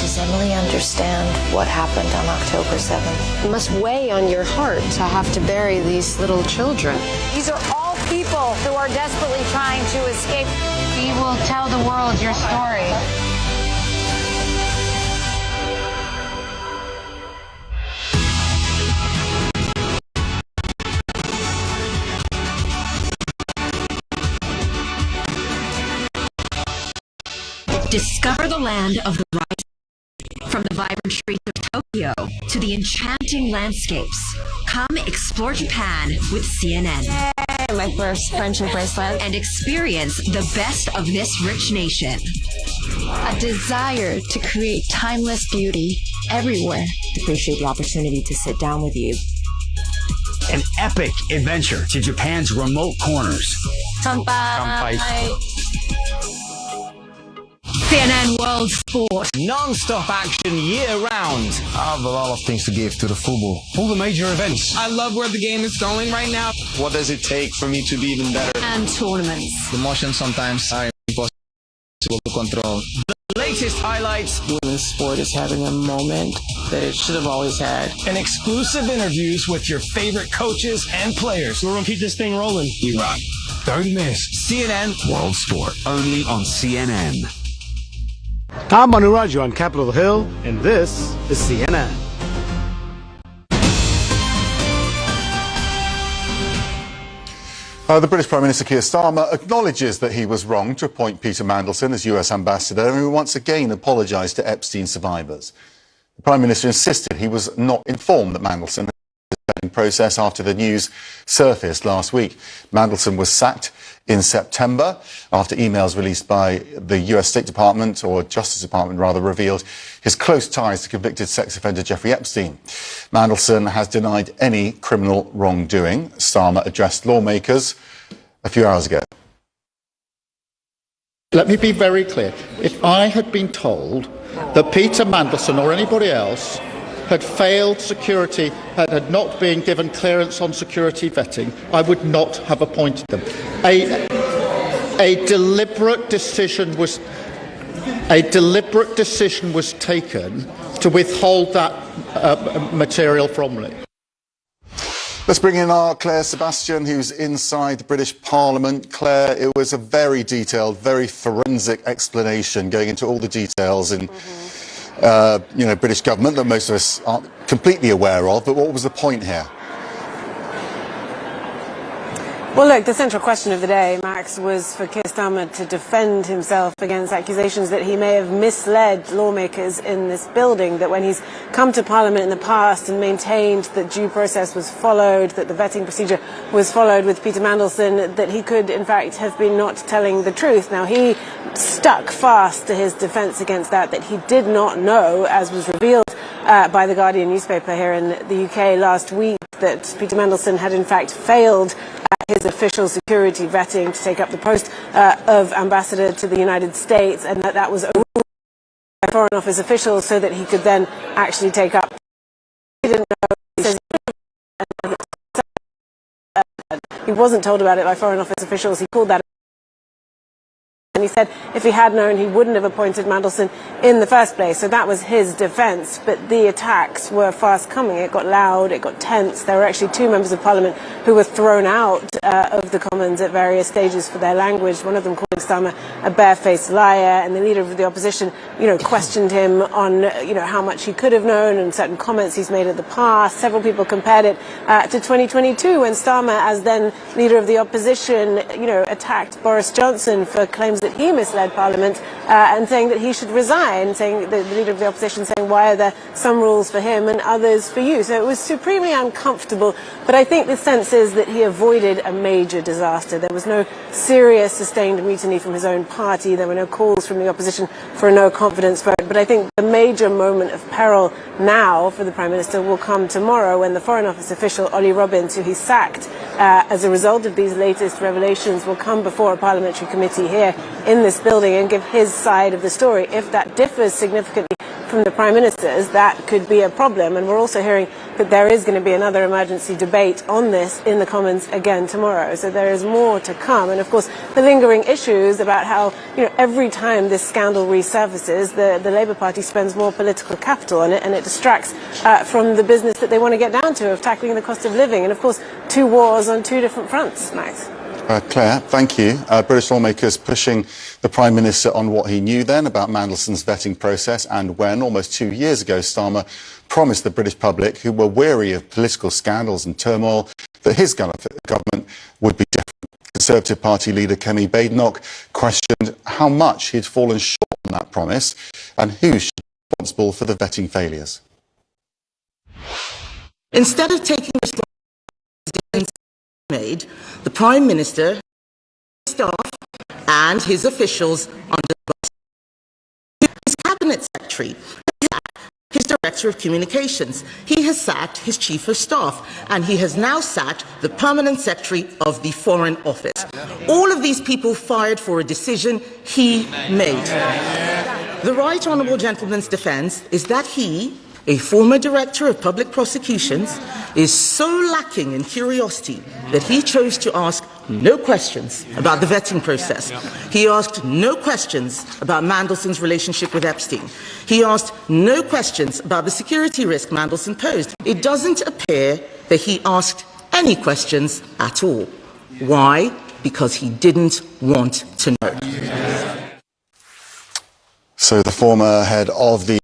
Does Emily understand what happened on October 7th? It must weigh on your heart to have to bury these little children. These are all people who are desperately trying to escape. We will tell the world your story. Discover the land of the rising. From the vibrant streets of Tokyo to the enchanting landscapes. Come explore Japan with CNN. Yay, my first friendship bracelet. And experience the best of this rich nation. A desire to create timeless beauty everywhere. Appreciate the opportunity to sit down with you. An epic adventure to Japan's remote corners. Kanpai. CNN World Sport. Non-stop action year-round. I have a lot of things to give to the football. All the major events. I love where the game is going right now. What does it take for me to be even better? And tournaments. The motions sometimes are impossible to control. The latest highlights. Women's sport is having a moment that it should have always had. And exclusive interviews with your favorite coaches and players. We're going to keep this thing rolling. You rock. Don't miss CNN World Sport, only on CNN. I'm Manu Raju on Capitol Hill, and this is CNN. The British Prime Minister Keir Starmer acknowledges that he was wrong to appoint Peter Mandelson as US ambassador, and he once again apologised to Epstein survivors. The Prime Minister insisted he was not informed that Mandelson had the process after the news surfaced last week. Mandelson was sacked in September after emails released by the US State Department, or Justice Department rather, revealed his close ties to convicted sex offender Jeffrey Epstein. Mandelson has denied any criminal wrongdoing. Starmer addressed lawmakers a few hours ago. Let me be very clear. If I had been told that Peter Mandelson or anybody else had failed security, had not been given clearance on security vetting, I would not have appointed them. A deliberate decision was taken to withhold that material from me. Let's bring in our Claire Sebastian, who's inside the British Parliament. Claire, it was a very detailed, very forensic explanation going into all the details in British government that most of us aren't completely aware of. But what was the point here? Well, look, the central question of the day, Max, was for Keir Starmer to defend himself against accusations that he may have misled lawmakers in this building, that when he's come to Parliament in the past and maintained that due process was followed, that the vetting procedure was followed with Peter Mandelson, that he could, in fact, have been not telling the truth. Now, he stuck fast to his defence against that he did not know, as was revealed by the Guardian newspaper here in the UK last week, that Peter Mandelson had in fact failed his official security vetting to take up the post of ambassador to the United States, and that was overruled by Foreign Office officials so that he could then actually take up. He didn't know. He says he wasn't told about it by Foreign Office officials. He called that. And he said if he had known, he wouldn't have appointed Mandelson in the first place. So that was his defence. But the attacks were fast coming. It got loud, it got tense. There were actually two members of Parliament who were thrown out of the Commons at various stages for their language. One of them calling Starmer a barefaced liar, and the leader of the opposition, questioned him on, how much he could have known and certain comments he's made in the past. Several people compared it to 2022 when Starmer, as then leader of the opposition, attacked Boris Johnson for claims that he misled Parliament and saying that he should resign, saying the leader of the opposition saying why are there some rules for him and others for you. So it was supremely uncomfortable, but I think the sense is that he avoided a major disaster. There was no serious sustained mutiny from his own party. There were no calls from the opposition for a no confidence vote. But I think the major moment of peril now for the Prime Minister will come tomorrow when the Foreign Office official Ollie Robbins, who he sacked as a result of these latest revelations, will come before a parliamentary committee here in this building and give his side of the story. If that differs significantly from the Prime Minister's, that could be a problem. And we're also hearing that there is going to be another emergency debate on this in the Commons again tomorrow. So there is more to come. And of course, the lingering issues about how, every time this scandal resurfaces, the Labour Party spends more political capital on it, and it distracts from the business that they want to get down to, of tackling the cost of living. And of course, two wars on two different fronts, Max. Claire, thank you. British lawmakers pushing the Prime Minister on what he knew then about Mandelson's vetting process, and when, almost 2 years ago, Starmer promised the British public, who were weary of political scandals and turmoil, that his government would be different. Conservative Party leader Kemi Badenoch questioned how much he'd fallen short on that promise and who should be responsible for the vetting failures. Instead of taking responsibility made, the Prime Minister, his staff and his officials under the bus. His Cabinet Secretary, his Director of Communications, he has sacked his Chief of Staff, and he has now sacked the Permanent Secretary of the Foreign Office. All of these people fired for a decision he made. The Right Honourable Gentleman's defence is that he, a former Director of Public Prosecutions, is so lacking in curiosity that he chose to ask no questions about the vetting process. He asked no questions about Mandelson's relationship with Epstein. He asked no questions about the security risk Mandelson posed. It doesn't appear that he asked any questions at all. Why? Because he didn't want to know. So the former head of the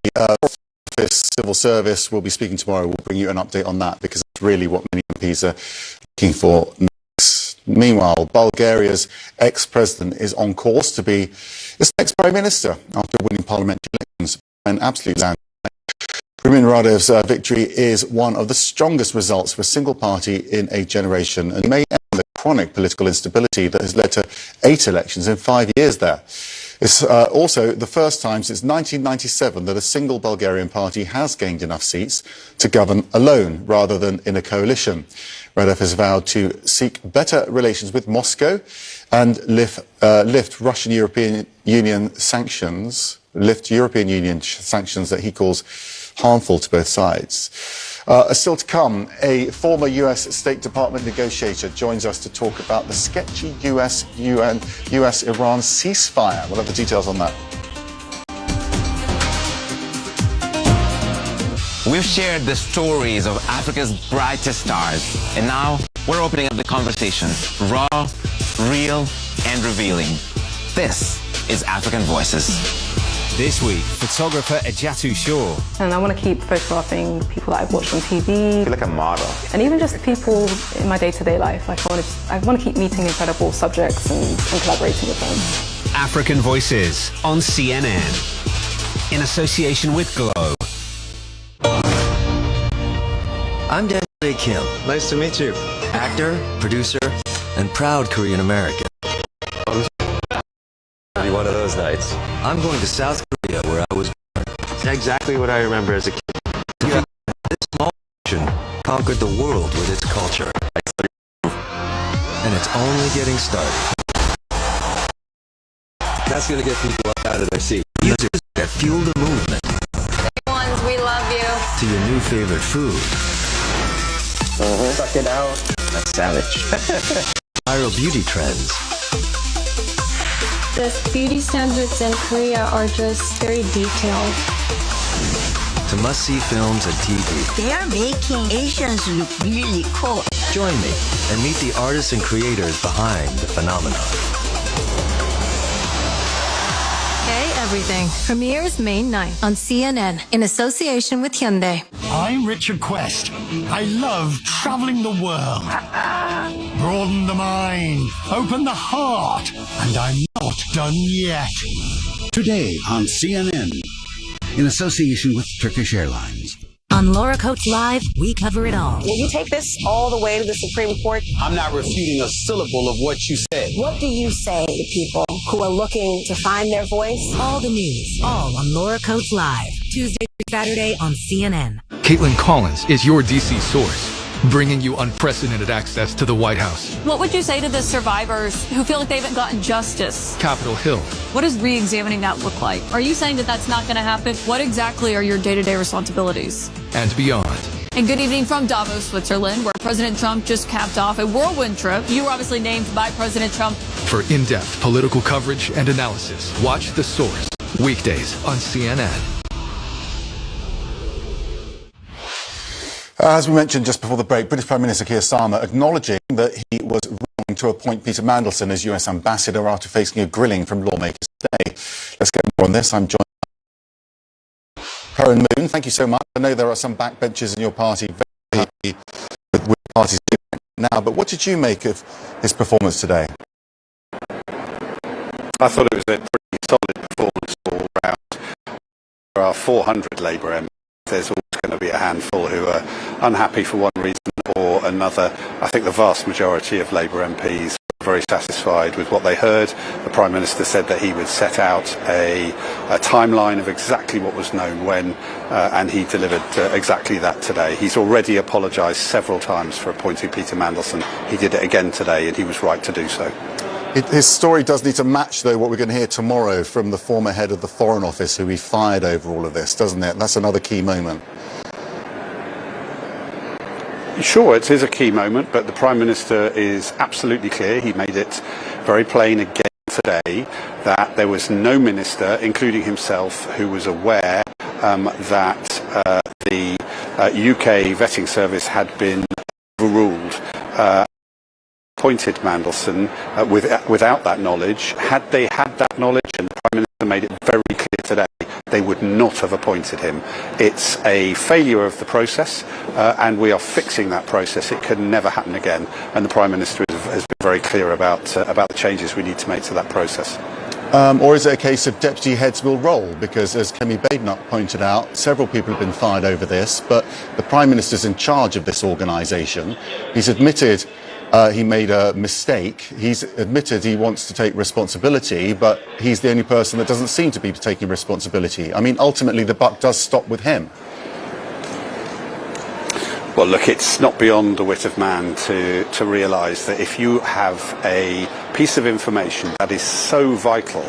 Civil Service will be speaking tomorrow. We'll bring you an update on that, because that's really what many MPs are looking for next. Meanwhile, Bulgaria's ex-president is on course to be its next Prime Minister after winning parliamentary elections by an absolute landslide. Rumen Radev's victory is one of the strongest results for a single party in a generation, and may end the chronic political instability that has led to 8 elections in 5 years there. It's also the first time since 1997 that a single Bulgarian party has gained enough seats to govern alone rather than in a coalition. Radev has vowed to seek better relations with Moscow and lift European Union sanctions that he calls harmful to both sides. Still to come, a former US State Department negotiator joins us to talk about the sketchy US-Iran ceasefire. We'll have the details on that. We've shared the stories of Africa's brightest stars, and now we're opening up the conversation, raw, real, and revealing. This is African Voices. This week, photographer Ejatu Shaw. And I want to keep photographing people that I've watched on TV. I feel like a model. And even just people in my day-to-day life. Like I want to keep meeting incredible subjects and collaborating with them. African Voices on CNN. In association with Glow. I'm Daniel Kim. Nice to meet you. Actor, producer, and proud Korean American. One of those nights. I'm going to South Korea, where I was born. It's exactly what I remember as a kid. Yeah. This small nation conquered the world with its culture. And it's only getting started. That's going to get people up out of their seats. Music that fuel the movement. Ones, we love you. To your new favorite food. Suck it out. That's savage. Viral beauty trends. The beauty standards in Korea are just very detailed. To must-see films and TV. They are making Asians look really cool. Join me and meet the artists and creators behind the phenomenon. Hey Everything premieres May 9th on CNN in association with Hyundai. I'm Richard Quest. I love traveling the world. Broaden the mind, open the heart, and I'm not done yet. Today on CNN, in association with Turkish Airlines. On Laura Coates Live, we cover it all. Will you take this all the way to the Supreme Court? I'm not refuting a syllable of what you said. What do you say to people who are looking to find their voice? All the news, all on Laura Coates Live, Tuesday through Saturday on CNN. Caitlin Collins is your DC source, bringing you unprecedented access to the White House. What would you say to the survivors who feel like they haven't gotten justice? Capitol Hill. What does re-examining that look like? Are you saying that that's not going to happen? What exactly are your day-to-day responsibilities? And beyond. And good evening from Davos, Switzerland, where President Trump just capped off a whirlwind trip. You were obviously named by President Trump. For in-depth political coverage and analysis, watch The Source, weekdays on CNN. As we mentioned just before the break, British Prime Minister Keir Starmer acknowledging that he was wrong to appoint Peter Mandelson as US ambassador after facing a grilling from lawmakers today. Let's get more on this. I'm joined by Karen Moon. Thank you so much. I know there are some backbenchers in your party very happy with the party's doing now, but what did you make of his performance today? I thought it was a pretty solid performance all round. There are 400 Labour MPs. There's always going to be a handful who are unhappy for one reason or another. I think the vast majority of Labour MPs were very satisfied with what they heard. The Prime Minister said that he would set out a timeline of exactly what was known when, and he delivered exactly that today. He's already apologised several times for appointing Peter Mandelson. He did it again today, and he was right to do so. His story does need to match, though, what we're going to hear tomorrow from the former head of the Foreign Office, who he fired over all of this, doesn't it? That's another key moment. Sure, it is a key moment, but the Prime Minister is absolutely clear. He made it very plain again today that there was no minister, including himself, who was aware that the UK vetting service had been overruled. Appointed Mandelson without that knowledge. Had they had that knowledge, and the Prime Minister made it very clear today, they would not have appointed him. It's a failure of the process, and we are fixing that process. It can never happen again, and the Prime Minister has been very clear about the changes we need to make to that process. Or is it a case of deputy heads will roll? Because, as Kemi Badenoch pointed out, several people have been fired over this, but the Prime Minister's in charge of this organisation. He's admitted he made a mistake. He's admitted he wants to take responsibility, but he's the only person that doesn't seem to be taking responsibility. I mean, ultimately, the buck does stop with him. Well, look, it's not beyond the wit of man to realise that if you have a piece of information that is so vital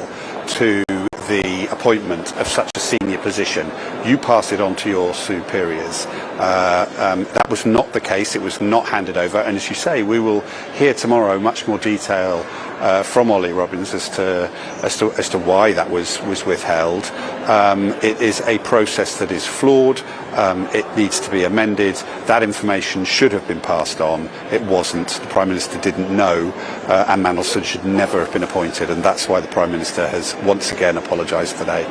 to the appointment of such a senior position, you pass it on to your superiors. That was not the case. It was not handed over. And as you say, we will hear tomorrow much more detail from Ollie Robbins as to why that was withheld. It is a process that is flawed. It needs to be amended. That information should have been passed on. It wasn't. The Prime Minister didn't know, and Mandelson should never have been appointed, and that's why the Prime Minister has once again apologised today.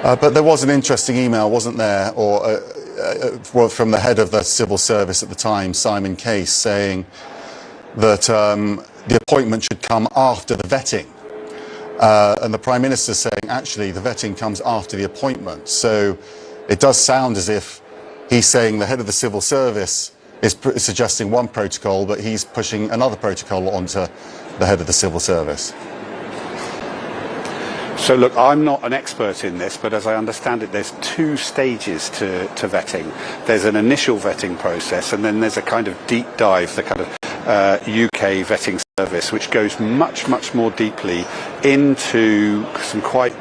But there was an interesting email, wasn't there, from the head of the civil service at the time, Simon Case, saying that the appointment should come after the vetting. And the Prime Minister saying, actually, the vetting comes after the appointment. So it does sound as if he's saying the head of the civil service is suggesting one protocol, but he's pushing another protocol onto the head of the civil service. So look, I'm not an expert in this, but as I understand it, there's 2 stages to vetting. There's an initial vetting process, and then there's a kind of deep dive, the kind of UK vetting service, which goes much, much more deeply into some quite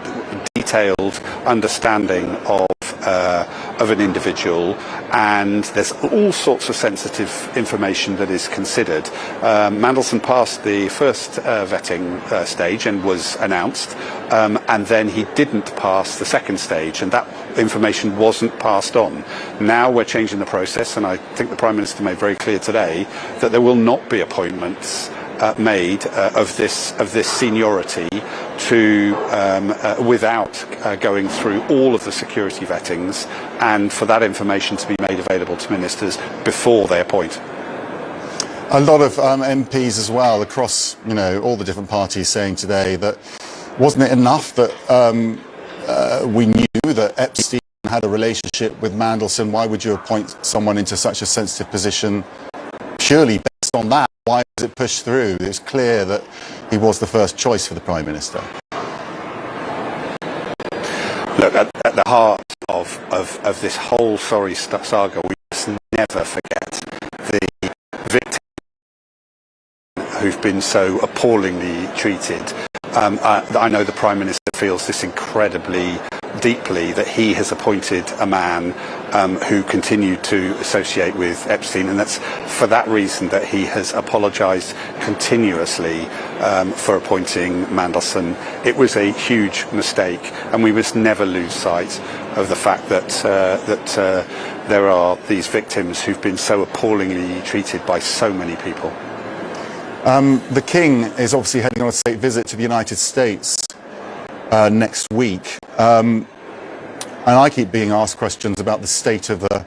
detailed understanding of an individual, and there's all sorts of sensitive information that is considered. Mandelson passed the first vetting stage and was announced, and then he didn't pass the second stage, and that information wasn't passed on. Now we're changing the process, and I think the Prime Minister made very clear today that there will not be appointments made of this seniority without going through all of the security vettings, and for that information to be made available to ministers before they appoint. A lot of MPs as well across, all the different parties saying today that wasn't it enough that we knew that Epstein had a relationship with Mandelson? Why would you appoint someone into such a sensitive position purely based on that? Why was it pushed through? It's clear that he was the first choice for the Prime Minister. Look, at the heart of this whole Soares saga, we must never forget the victims who've been so appallingly treated. I know the Prime Minister feels this incredibly deeply, that he has appointed a man who continued to associate with Epstein, and that's for that reason that he has apologised continuously for appointing Mandelson. It was a huge mistake, and we must never lose sight of the fact that there are these victims who've been so appallingly treated by so many people. The King is obviously heading on a state visit to the United States next week. And I keep being asked questions about the state of the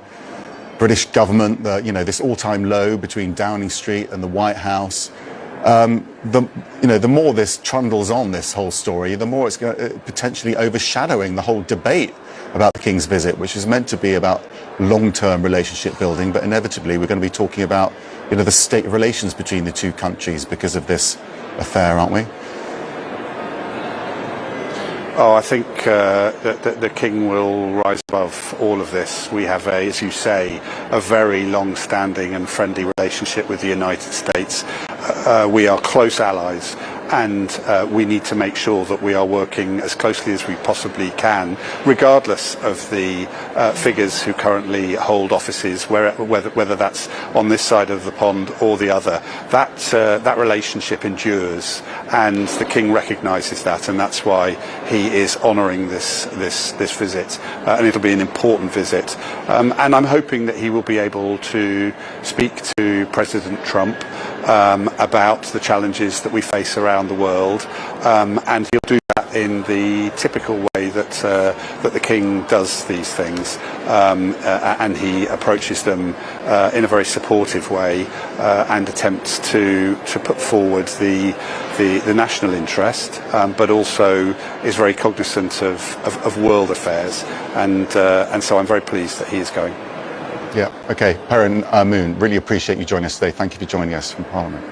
British government, this all-time low between Downing Street and the White House. The more this trundles on, this whole story, the more it's potentially overshadowing the whole debate about the King's visit, which is meant to be about long-term relationship building, but inevitably we're going to be talking about the state of relations between the two countries because of this affair, aren't we? Oh, I think that the King will rise above all of this. We have, as you say, a very long-standing and friendly relationship with the United States. We are close allies, and we need to make sure that we are working as closely as we possibly can, regardless of the figures who currently hold offices, whether that's on this side of the pond or the other. That relationship endures, and the King recognises that, and that's why he is honouring this visit, and it'll be an important visit. And I'm hoping that he will be able to speak to President Trump about the challenges that we face around the world, and he'll do that in the typical way that the King does these things, and he approaches them in a very supportive way, and attempts to put forward the national interest, but also is very cognizant of world affairs, and so I'm very pleased that he is going. Yeah, okay. Perrin Moon, really appreciate you joining us today. Thank you for joining us from Parliament.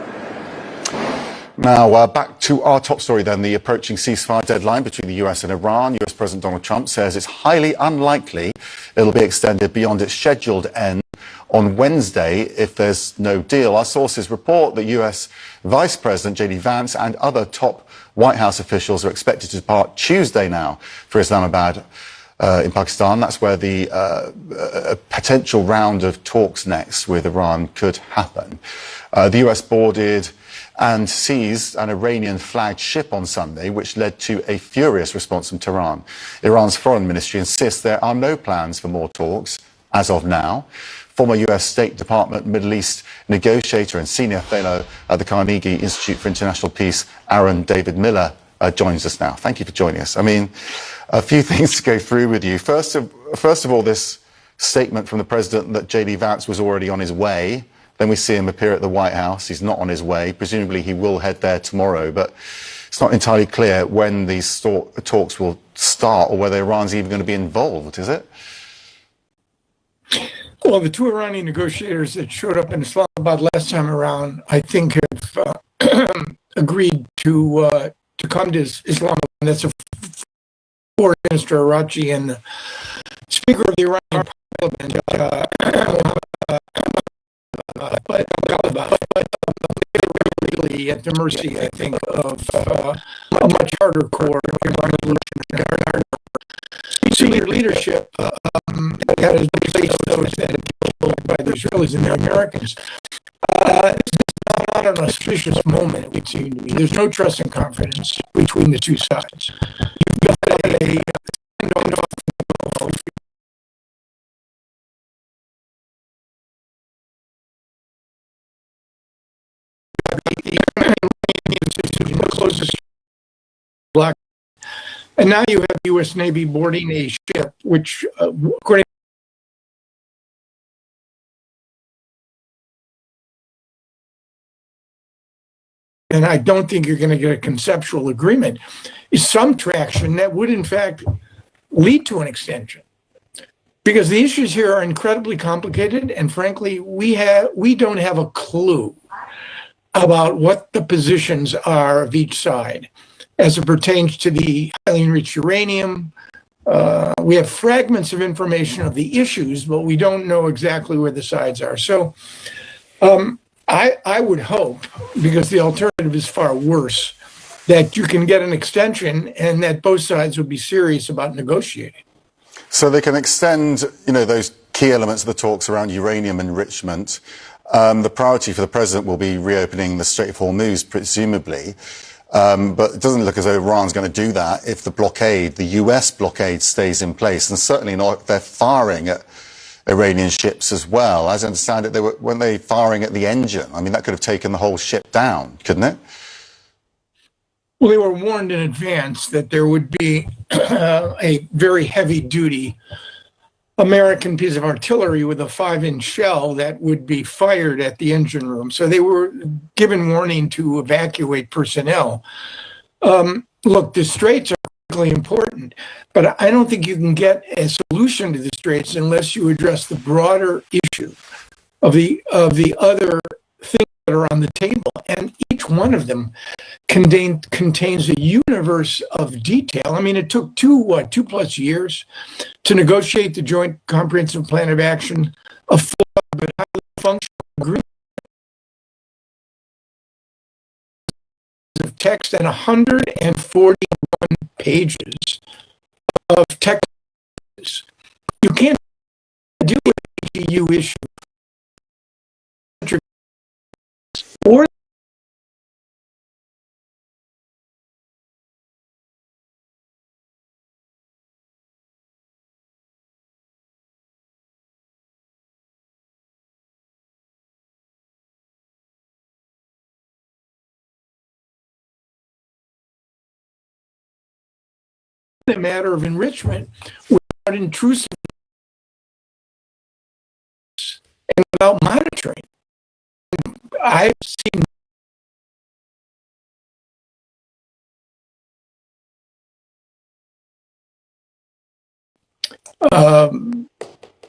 Now, back to our top story then, the approaching ceasefire deadline between the US and Iran. US President Donald Trump says it's highly unlikely it'll be extended beyond its scheduled end on Wednesday if there's no deal. Our sources report that US Vice President J.D. Vance and other top White House officials are expected to depart Tuesday now for Islamabad in Pakistan. That's where the potential round of talks next with Iran could happen. The US boarded and seized an Iranian-flagged ship on Sunday, which led to a furious response from Tehran. Iran's foreign ministry insists there are no plans for more talks as of now. Former US State Department Middle East negotiator and senior fellow at the Carnegie Institute for International Peace, Aaron David Miller, joins us now. Thank you for joining us. I mean, a few things to go through with you. First of all, this statement from the president that J.D. Vance was already on his way. Then we see him appear at the White House. He's not on his way. Presumably he will head there tomorrow, but it's not entirely clear when these talks will start or whether Iran's even going to be involved, is it? Well, the two Iranian negotiators that showed up in Islamabad last time around, I think, have agreed to come to Islamabad. That's a Foreign Minister Arachi and the Speaker of the Iranian Parliament, but they're really at the mercy, I think, of a much harder core revolution. Senior leadership that has replaced those that have been killed by the Israelis and the Americans. This is not an auspicious moment, it would seem to me. There's no trust and confidence between the two sides. You've got a standoff. The closest block. And now you have the U.S. Navy boarding a ship, which, according and I don't think you're going to get a conceptual agreement, is some traction that would, in fact, lead to an extension. Because the issues here are incredibly complicated, and frankly, we don't have a clue about what the positions are of each side as it pertains to the highly enriched uranium. We have fragments of information of the issues, but we don't know exactly where the sides are. So I would hope, because the alternative is far worse, that you can get an extension and that both sides would be serious about negotiating. So they can extend, those key elements of the talks around uranium enrichment. The priority for the president will be reopening the Strait of Hormuz, presumably. But it doesn't look as though Iran's going to do that if the US blockade stays in place. And certainly not, they're firing at Iranian ships as well. As I understand it, weren't they firing at the engine? I mean, that could have taken the whole ship down, couldn't it? Well, they were warned in advance that there would be a very heavy-duty American piece of artillery with a 5-inch shell that would be fired at the engine room. So they were given warning to evacuate personnel. Look, the straits are critically important, but I don't think you can get a solution to the straits unless you address the broader issue of the other things that are on the table. And each one of them contains a universe of detail. I mean, it took 2+ years to negotiate the Joint Comprehensive Plan of Action, a flawed but highly functional agreement of text and 141 pages of text. You can't deal with the EU issue or a matter of enrichment without intrusive and without monitoring. I've seen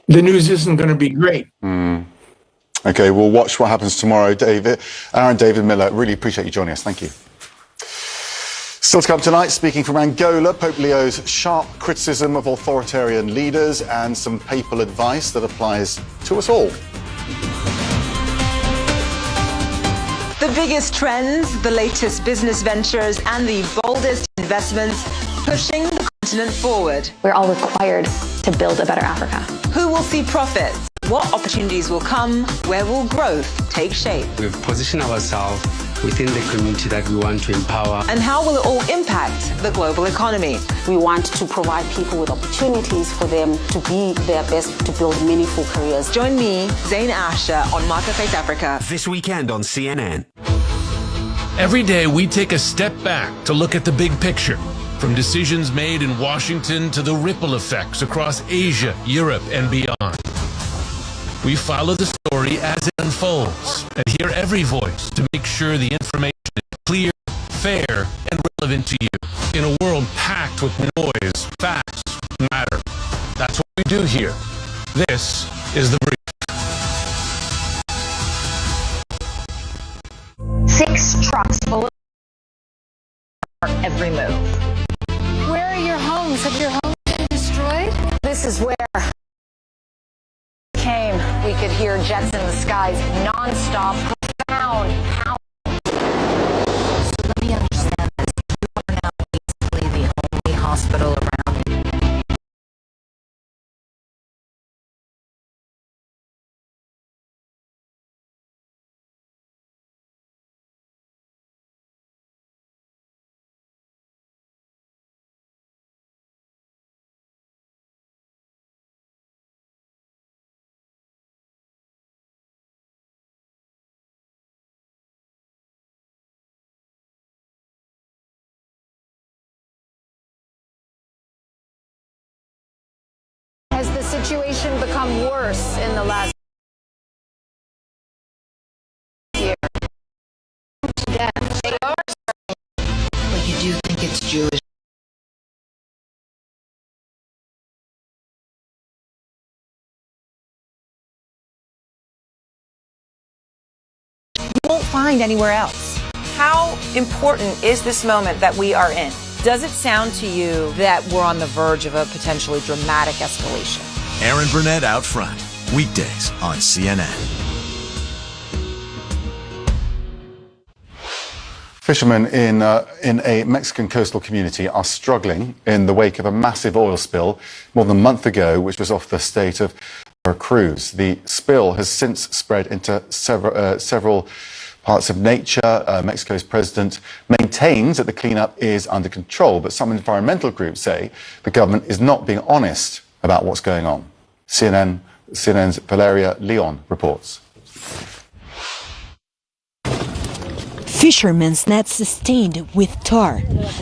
the news isn't going to be great. Okay, we'll watch what happens tomorrow, David. Aaron David Miller, really appreciate you joining us. Thank you. Still to come tonight, speaking from Angola, Pope Leo's sharp criticism of authoritarian leaders and some papal advice that applies to us all. The biggest trends, the latest business ventures, and the boldest investments pushing the continent forward. We're all required to build a better Africa. Who will see profits? What opportunities will come? Where will growth take shape? We've positioned ourselves within the community that we want to empower. And how will it all impact the global economy? We want to provide people with opportunities for them to be their best, to build meaningful careers. Join me, Zain Asher, on Marketplace Africa. This weekend on CNN. Every day we take a step back to look at the big picture, from decisions made in Washington to the ripple effects across Asia, Europe, and beyond. We follow the story as it unfolds and hear every voice to make sure the information is clear, fair, and relevant to you. In a world packed with noise, facts matter. That's what we do here. This is The Brief. 6 trucks full of every move. Where are your homes? Have your homes been destroyed? This is where came. We could hear jets in the skies non-stop, profound pound. So let me understand this. You are now basically the only hospital around. Has the situation become worse in the last year? They are. But you do think it's Jewish? You won't find anywhere else. How important is this moment that we are in? Does it sound to you that we're on the verge of a potentially dramatic escalation? Aaron Burnett out front, weekdays on CNN. Fishermen in a Mexican coastal community are struggling in the wake of a massive oil spill more than a month ago, which was off the state of Veracruz. The spill has since spread into several parts of nature. Mexico's president maintains that the cleanup is under control, but some environmental groups say the government is not being honest about what's going on. CNN's Valeria Leon reports. Fishermen's nets stained with tar,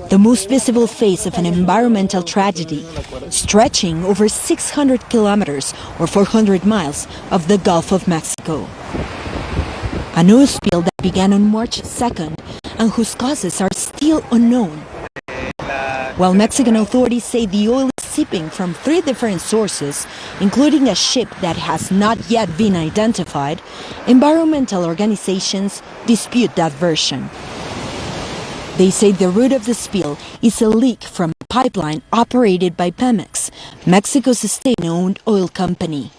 the most visible face of an environmental tragedy, stretching over 600 kilometers or 400 miles of the Gulf of Mexico. An oil spill that began on March 2nd and whose causes are still unknown. While Mexican authorities say the oil is seeping from 3 different sources, including a ship that has not yet been identified, environmental organizations dispute that version. They say the root of the spill is a leak from a pipeline operated by Pemex, Mexico's state-owned oil company.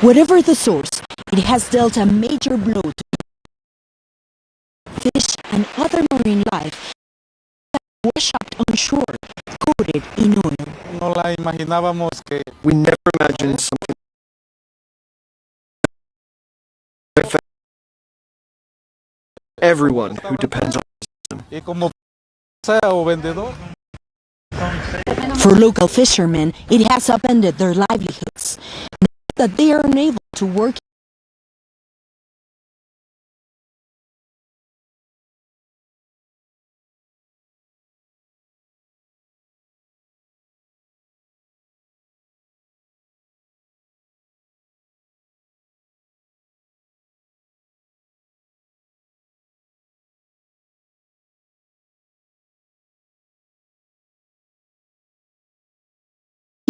Whatever the source, it has dealt a major blow to fish and other marine life that wash up on shore, coated in oil. We never imagined something affect everyone who depends on the system. For local fishermen, it has upended their livelihoods. Now that they are unable to work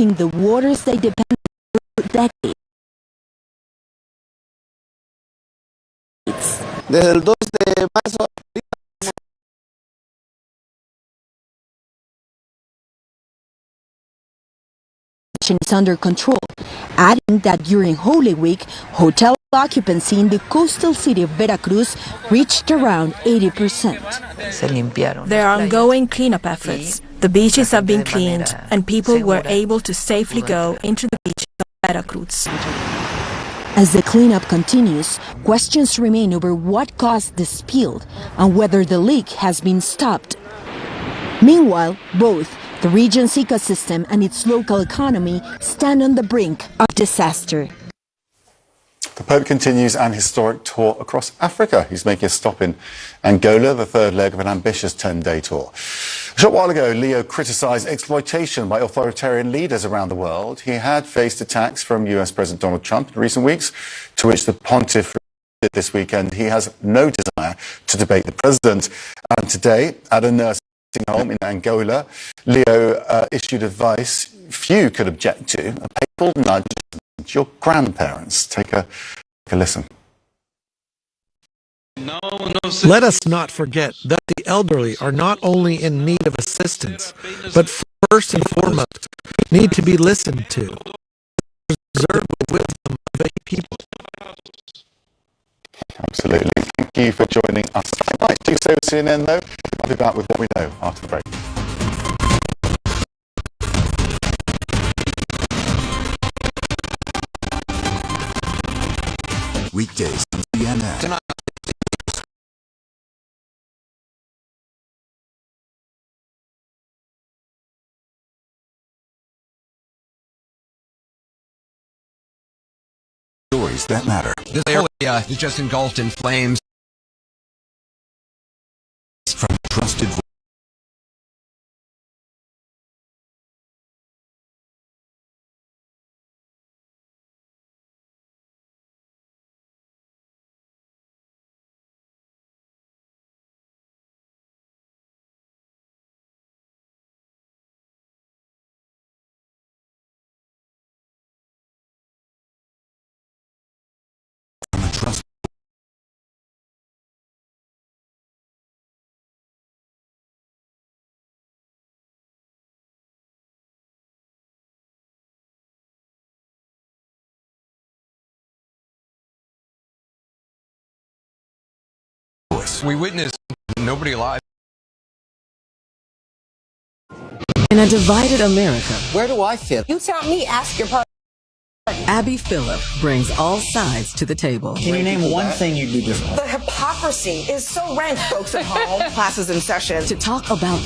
the waters they depend on for decades. Desde el 2 de marzo is under control, adding that during Holy Week, hotel occupancy in the coastal city of Veracruz reached around 80%. There are ongoing cleanup efforts. The beaches have been cleaned and people were able to safely go into the beaches of Veracruz. As the cleanup continues, questions remain over what caused the spill and whether the leak has been stopped. Meanwhile, both the region's ecosystem and its local economy stand on the brink of disaster. The Pope continues an historic tour across Africa. He's making a stop in Angola, the third leg of an ambitious 10-day tour. A short while ago, Leo criticised exploitation by authoritarian leaders around the world. He had faced attacks from US President Donald Trump in recent weeks, to which the pontiff responded this weekend. He has no desire to debate the president. And today, at a nursing home in Angola, Leo issued advice few could object to, a papal nudge to your grandparents. Take a listen. Let us not forget that the elderly are not only in need of assistance, but first and foremost need to be listened to. Preserve the wisdom of a people. Absolutely. Thank you for joining us tonight. Do stay with CNN though. I'll be back with what we know after the break. Weekdays on CNN. Tonight. Stories that matter. This area is just engulfed in flames. From trusted We witnessed nobody alive. In a divided America, Where do I fit? You tell me, ask your partner. Abby Phillip brings all sides to the table. Can you name one thing you'd do different? The hypocrisy is so rank, folks at home. Classes in session. To talk about